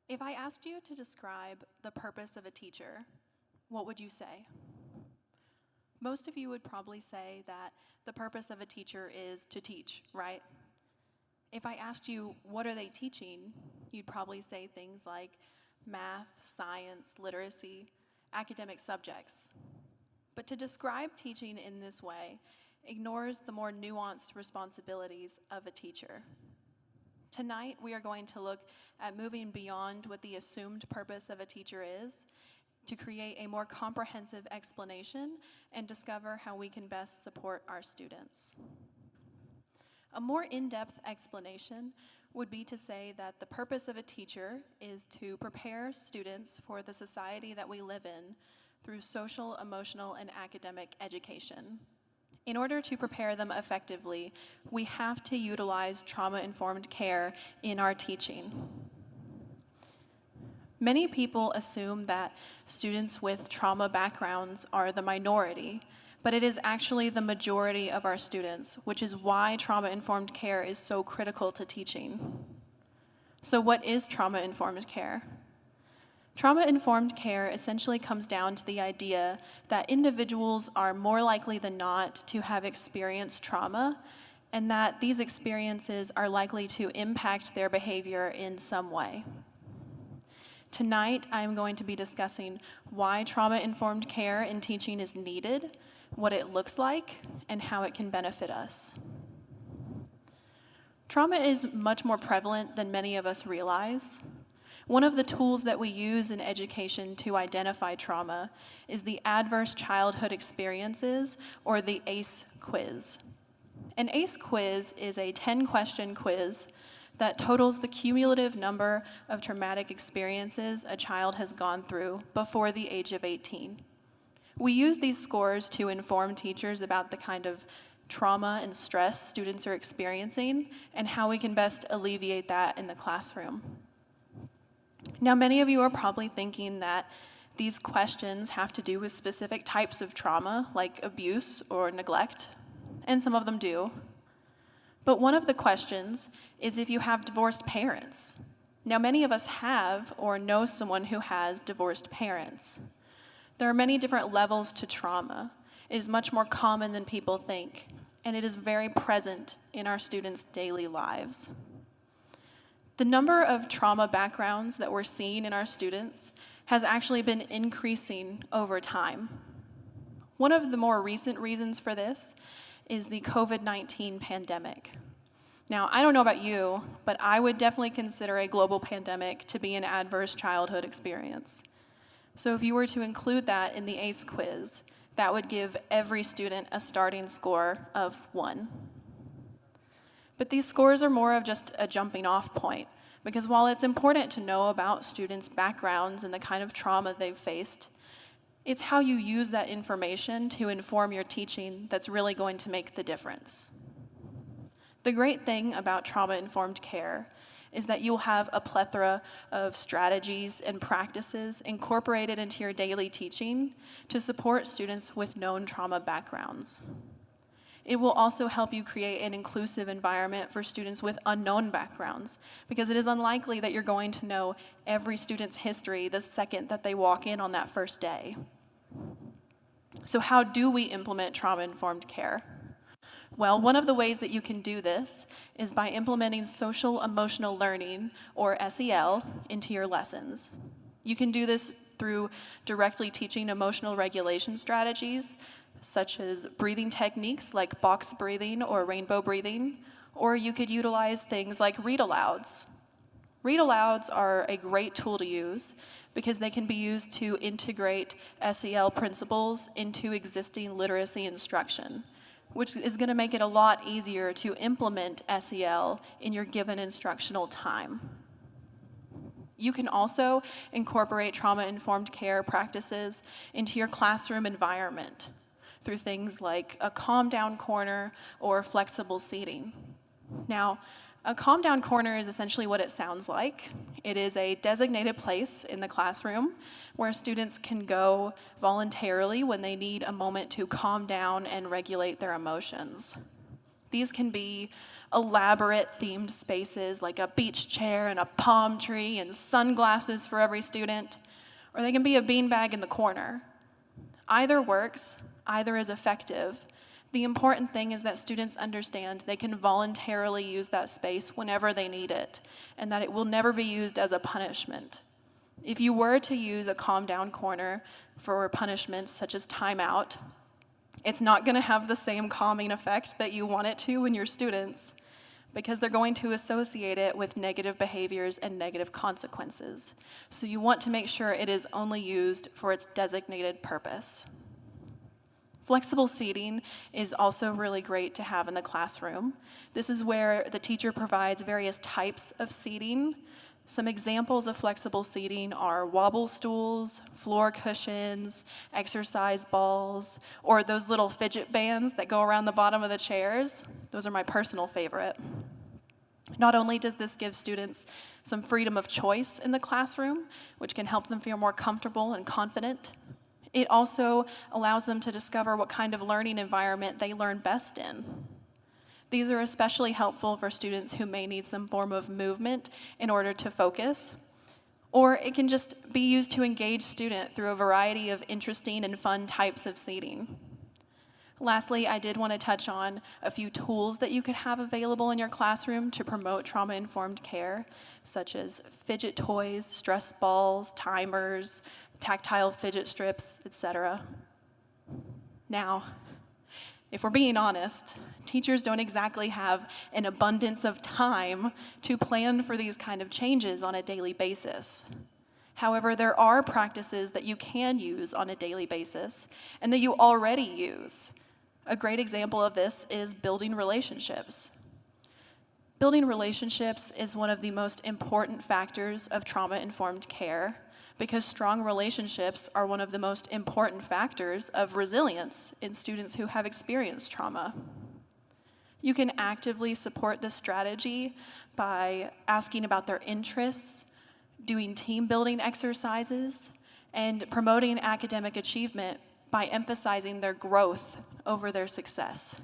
If I asked you to describe the purpose of a teacher, what would you say? Most of you would probably say that the purpose of a teacher is to teach, right? If I asked you, what are they teaching, you'd probably say things like math, science, literacy, academic subjects. But to describe teaching in this way ignores the more nuanced responsibilities of a teacher. Tonight, we are going to look at moving beyond what the assumed purpose of a teacher is to create a more comprehensive explanation and discover how we can best support our students. A more in-depth explanation would be to say that the purpose of a teacher is to prepare students for the society that we live in through social, emotional, and academic education. In order to prepare them effectively, we have to utilize trauma-informed care in our teaching. Many people assume that students with trauma backgrounds are the minority, but it is actually the majority of our students, which is why trauma-informed care is so critical to teaching. So what is trauma-informed care? Trauma-informed care essentially comes down to the idea that individuals are more likely than not to have experienced trauma, and that these experiences are likely to impact their behavior in some way. Tonight, I am going to be discussing why trauma-informed care in teaching is needed, what it looks like, and how it can benefit us. Trauma is much more prevalent than many of us realize. One of the tools that we use in education to identify trauma is the Adverse Childhood Experiences, or the ACE quiz. An ACE quiz is a 10-question quiz that totals the cumulative number of traumatic experiences a child has gone through before the age of 18. We use these scores to inform teachers about the kind of trauma and stress students are experiencing and how we can best alleviate that in the classroom. Now, many of you are probably thinking that these questions have to do with specific types of trauma, like abuse or neglect, and some of them do. But one of the questions is if you have divorced parents. Now, many of us have or know someone who has divorced parents. There are many different levels to trauma. It is much more common than people think, and it is very present in our students' daily lives. The number of trauma backgrounds that we're seeing in our students has actually been increasing over time. One of the more recent reasons for this is the COVID-19 pandemic. Now, I don't know about you, but I would definitely consider a global pandemic to be an adverse childhood experience. So if you were to include that in the ACE quiz, that would give every student a starting score of 1. But these scores are more of just a jumping off point, because while it's important to know about students' backgrounds and the kind of trauma they've faced, it's how you use that information to inform your teaching that's really going to make the difference. The great thing about trauma-informed care is that you'll have a plethora of strategies and practices incorporated into your daily teaching to support students with known trauma backgrounds. It will also help you create an inclusive environment for students with unknown backgrounds, because it is unlikely that you're going to know every student's history the second that they walk in on that first day. So how do we implement trauma-informed care? Well, one of the ways that you can do this is by implementing social emotional learning, or SEL, into your lessons. You can do this through directly teaching emotional regulation strategies, such as breathing techniques like box breathing or rainbow breathing, or you could utilize things like read-alouds. Read-alouds are a great tool to use because they can be used to integrate SEL principles into existing literacy instruction, which is going to make it a lot easier to implement SEL in your given instructional time. You can also incorporate trauma-informed care practices into your classroom environment through things like a calm-down corner or flexible seating. Now, a calm-down corner is essentially what it sounds like. It is a designated place in the classroom where students can go voluntarily when they need a moment to calm down and regulate their emotions. These can be elaborate themed spaces like a beach chair and a palm tree and sunglasses for every student, or they can be a beanbag in the corner. Either works, either is effective. The important thing is that students understand they can voluntarily use that space whenever they need it, and that it will never be used as a punishment. If you were to use a calm down corner for punishments such as timeout, it's not going to have the same calming effect that you want it to in your students, because they're going to associate it with negative behaviors and negative consequences. So you want to make sure it is only used for its designated purpose. Flexible seating is also really great to have in the classroom. This is where the teacher provides various types of seating. Some examples of flexible seating are wobble stools, floor cushions, exercise balls, or those little fidget bands that go around the bottom of the chairs. Those are my personal favorite. Not only does this give students some freedom of choice in the classroom, which can help them feel more comfortable and confident, it also allows them to discover what kind of learning environment they learn best in. These are especially helpful for students who may need some form of movement in order to focus, or it can just be used to engage students through a variety of interesting and fun types of seating. Lastly, I did want to touch on a few tools that you could have available in your classroom to promote trauma-informed care, such as fidget toys, stress balls, timers, tactile fidget strips, etc. Now, if we're being honest, teachers don't exactly have an abundance of time to plan for these kind of changes on a daily basis. However, there are practices that you can use on a daily basis and that you already use. A great example of this is building relationships. Building relationships is one of the most important factors of trauma-informed care, because strong relationships are one of the most important factors of resilience in students who have experienced trauma. You can actively support this strategy by asking about their interests, doing team building exercises, and promoting academic achievement by emphasizing their growth over their success.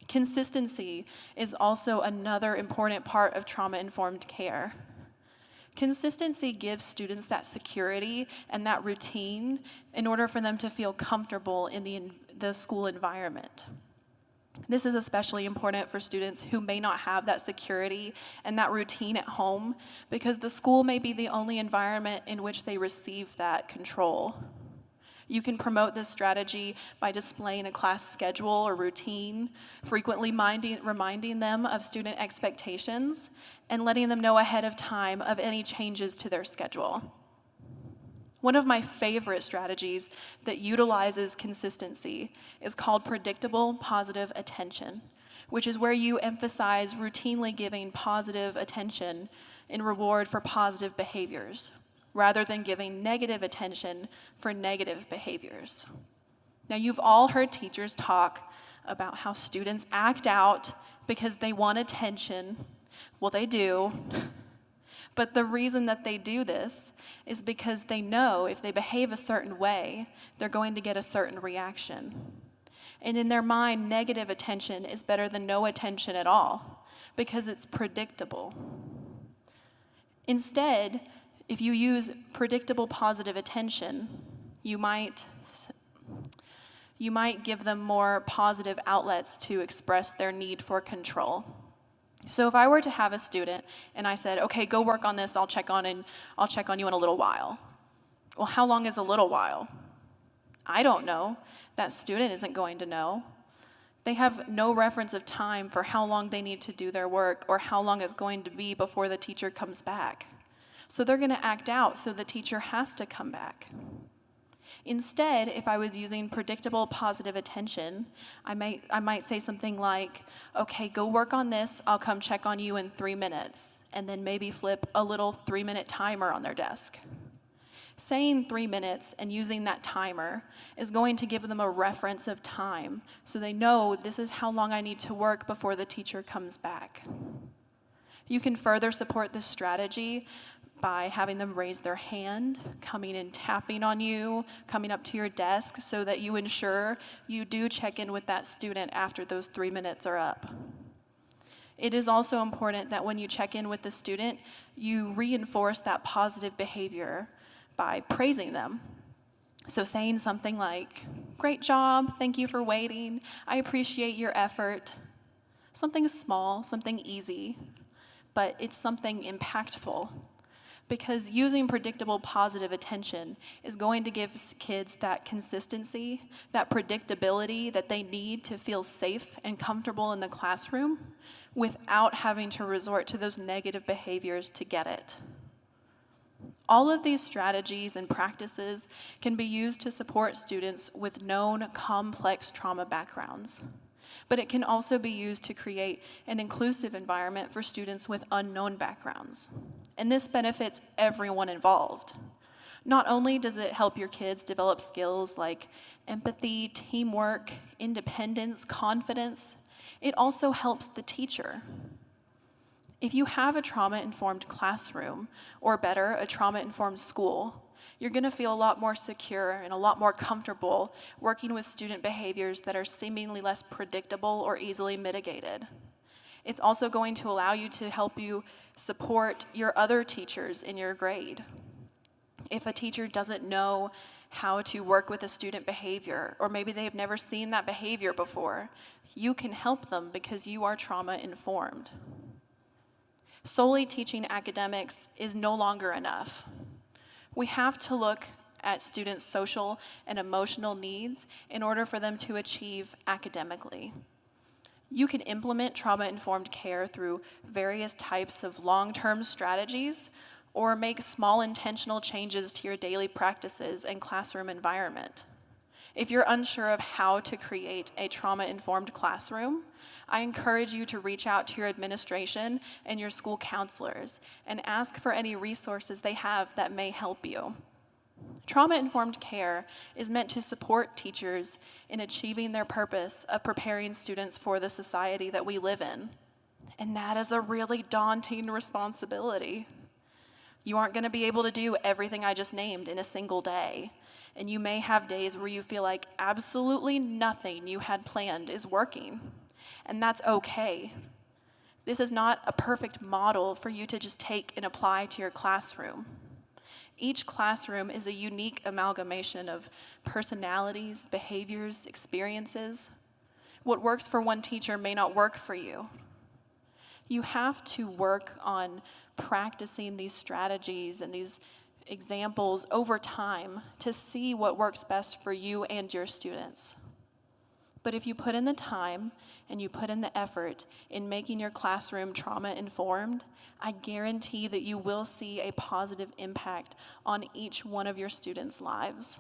Consistency is also another important part of trauma-informed care. Consistency gives students that security and that routine in order for them to feel comfortable in the school environment. This is especially important for students who may not have that security and that routine at home, because the school may be the only environment in which they receive that control. You can promote this strategy by displaying a class schedule or routine, frequently reminding them of student expectations, and letting them know ahead of time of any changes to their schedule. One of my favorite strategies that utilizes consistency is called predictable positive attention, which is where you emphasize routinely giving positive attention in reward for positive behaviors, rather than giving negative attention for negative behaviors. Now, you've all heard teachers talk about how students act out because they want attention. Well, they do. But the reason that they do this is because they know if they behave a certain way, they're going to get a certain reaction. And in their mind, negative attention is better than no attention at all, because it's predictable. Instead, if you use predictable positive attention, you might give them more positive outlets to express their need for control. So if I were to have a student and I said, okay, go work on this, I'll check on you in a little while. Well, how long is a little while? I don't know. That student isn't going to know. They have no reference of time for how long they need to do their work or how long it's going to be before the teacher comes back. So they're going to act out, so the teacher has to come back. Instead, if I was using predictable positive attention, I might say something like, okay, go work on this, I'll come check on you in 3 minutes, and then maybe flip a little 3-minute timer on their desk. Saying 3 minutes and using that timer is going to give them a reference of time, so they know this is how long I need to work before the teacher comes back. You can further support this strategy by having them raise their hand, coming and tapping on you, coming up to your desk so that you ensure you do check in with that student after those 3 minutes are up. It is also important that when you check in with the student, you reinforce that positive behavior by praising them. So saying something like, "Great job, thank you for waiting, I appreciate your effort." Something small, something easy, but it's something impactful. Because using predictable positive attention is going to give kids that consistency, that predictability that they need to feel safe and comfortable in the classroom without having to resort to those negative behaviors to get it. All of these strategies and practices can be used to support students with known complex trauma backgrounds. But it can also be used to create an inclusive environment for students with unknown backgrounds. And this benefits everyone involved. Not only does it help your kids develop skills like empathy, teamwork, independence, confidence, it also helps the teacher. If you have a trauma-informed classroom, or better, a trauma-informed school, you're going to feel a lot more secure and a lot more comfortable working with student behaviors that are seemingly less predictable or easily mitigated. It's also going to allow you to help you support your other teachers in your grade. If a teacher doesn't know how to work with a student behavior, or maybe they've never seen that behavior before, you can help them because you are trauma-informed. Solely teaching academics is no longer enough. We have to look at students' social and emotional needs in order for them to achieve academically. You can implement trauma-informed care through various types of long-term strategies or make small intentional changes to your daily practices and classroom environment. If you're unsure of how to create a trauma-informed classroom, I encourage you to reach out to your administration and your school counselors and ask for any resources they have that may help you. Trauma-informed care is meant to support teachers in achieving their purpose of preparing students for the society that we live in. And that is a really daunting responsibility. You aren't going to be able to do everything I just named in a single day. And you may have days where you feel like absolutely nothing you had planned is working. And that's okay. This is not a perfect model for you to just take and apply to your classroom. Each classroom is a unique amalgamation of personalities, behaviors, experiences. What works for one teacher may not work for you. You have to work on practicing these strategies and these examples over time to see what works best for you and your students. But if you put in the time and you put in the effort in making your classroom trauma-informed, I guarantee that you will see a positive impact on each one of your students' lives.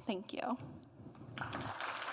Thank you.